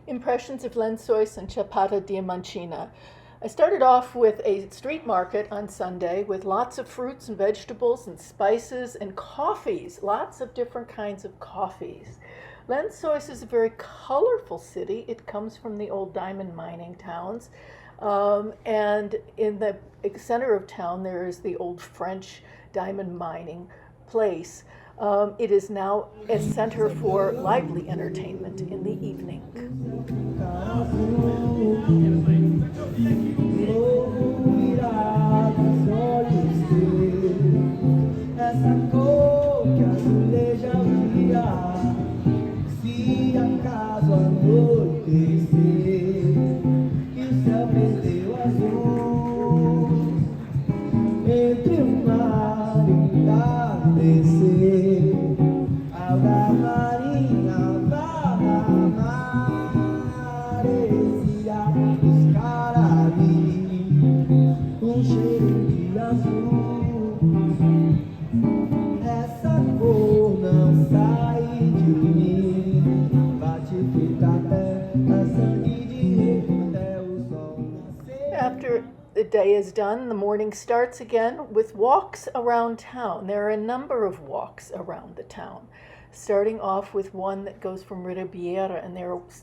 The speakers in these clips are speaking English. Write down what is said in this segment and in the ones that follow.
Impressions of Lenc and Chapada Diamantina. I started off with a street market on Sunday with lots of fruits and vegetables and spices and coffees, lots of different kinds of coffees. Lenc is a very colorful city. It comes from the old diamond mining towns. And in the center of town, there is the old French diamond mining place. It is now a center for lively entertainment in the evening. After the day is done, the morning starts again with walks around town. There are a number of walks around the town, starting off with one that goes from Ribeira, and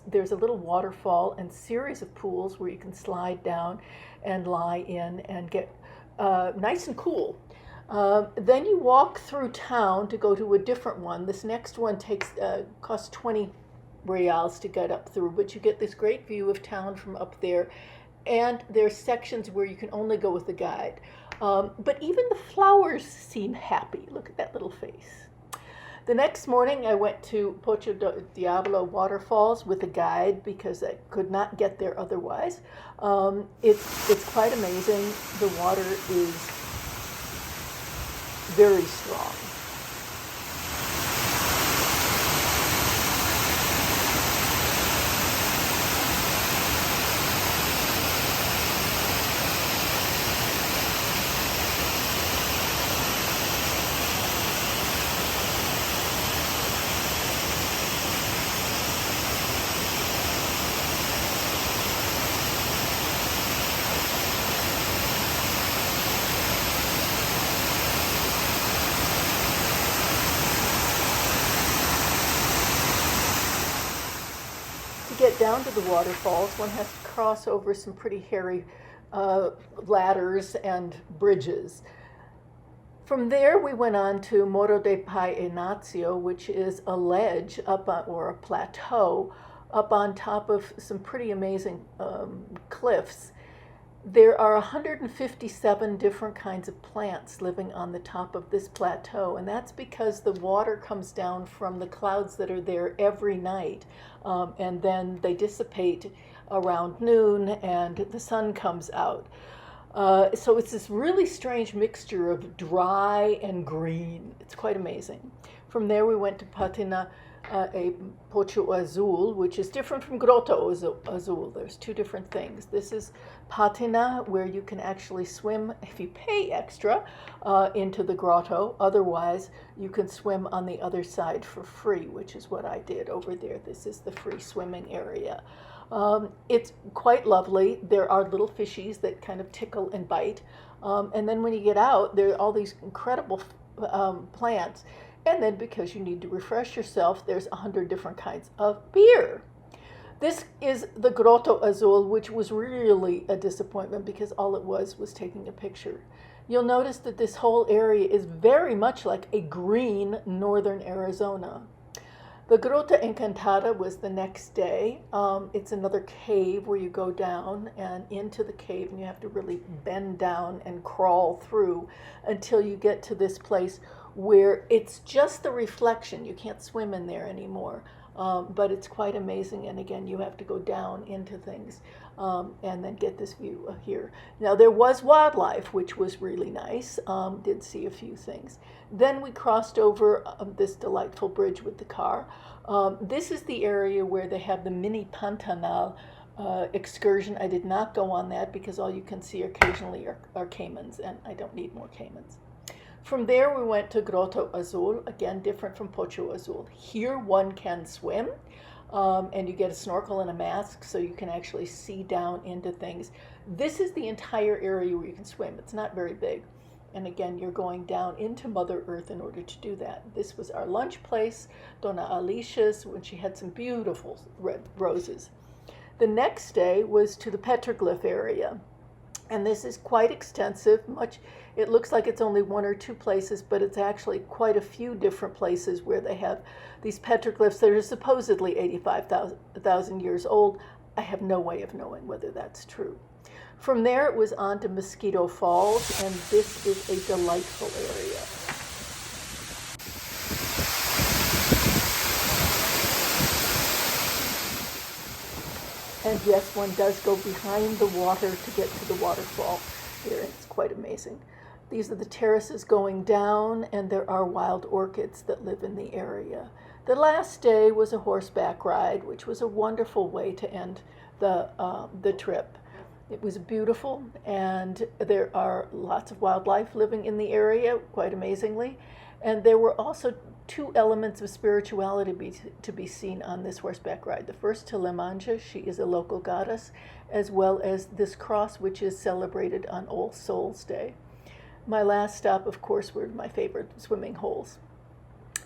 there's a little waterfall and series of pools where you can slide down and lie in and get nice and cool. Then you walk through town to go to a different one. This next one costs 20 reals to get up through, but you get this great view of town from up there. And there's sections where you can only go with a guide. But even the flowers seem happy. Look at that little face. The next morning I went to Pocho do Diablo waterfalls with a guide because I could not get there otherwise. It's quite amazing. The water is very strong. Get down to the waterfalls, one has to cross over some pretty hairy ladders and bridges. From there, we went on to Morro de Pai Inácio, which is a ledge or a plateau up on top of some pretty amazing cliffs. There are 157 different kinds of plants living on the top of this plateau, and that's because the water comes down from the clouds that are there every night, and then they dissipate around noon and the sun comes out. So it's this really strange mixture of dry and green. It's quite amazing. From there we went to Patina a Pocho Azul, which is different from Grotto Azul. There's two different things. This is Patina, where you can actually swim if you pay extra into the grotto. Otherwise, you can swim on the other side for free, which is what I did over there. This is the free swimming area. It's quite lovely. There are little fishies that kind of tickle and bite. And then when you get out, there are all these incredible plants. And then because you need to refresh yourself, there's 100 different kinds of beer. This is the Grotto Azul, which was really a disappointment because all it was taking a picture. You'll notice that this whole area is very much like a green northern Arizona. The Gruta Encantada was the next day. It's another cave where you go down and into the cave, and you have to really bend down and crawl through until you get to this place where it's just the reflection. You can't swim in there anymore, but it's quite amazing. And again, you have to go down into things and then get this view here. Now, there was wildlife, which was really nice. Did see a few things. Then we crossed over this delightful bridge with the car. This is the area where they have the mini Pantanal excursion. I did not go on that because all you can see occasionally are caimans, and I don't need more caimans. From there, we went to Grotto Azul, again different from Pocho Azul. Here one can swim. and you get a snorkel and a mask so you can actually see down into things. This is the entire area where you can swim. It's not very big. And again, you're going down into Mother Earth in order to do that. This was our lunch place, Donna Alicia's, when she had some beautiful red roses. The next day was to the petroglyph area. And this is quite extensive. It looks like it's only one or two places, but it's actually quite a few different places where they have these petroglyphs that are supposedly 85,000 years old. I have no way of knowing whether that's true. From there, it was on to Mosquito Falls, and this is a delightful area. And yes, one does go behind the water to get to the waterfall here. It's quite amazing. These are the terraces going down, and there are wild orchids that live in the area. The last day was a horseback ride, which was a wonderful way to end the trip. It was beautiful, and there are lots of wildlife living in the area, quite amazingly. And there were also two elements of spirituality to be seen on this horseback ride. The first, Telemanja, she is a local goddess, as well as this cross, which is celebrated on All Souls Day. My last stop, of course, were my favorite swimming holes.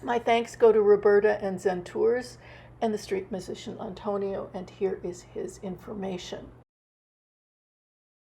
My thanks go to Roberta and Zen Tours and the street musician Antonio, and here is his information.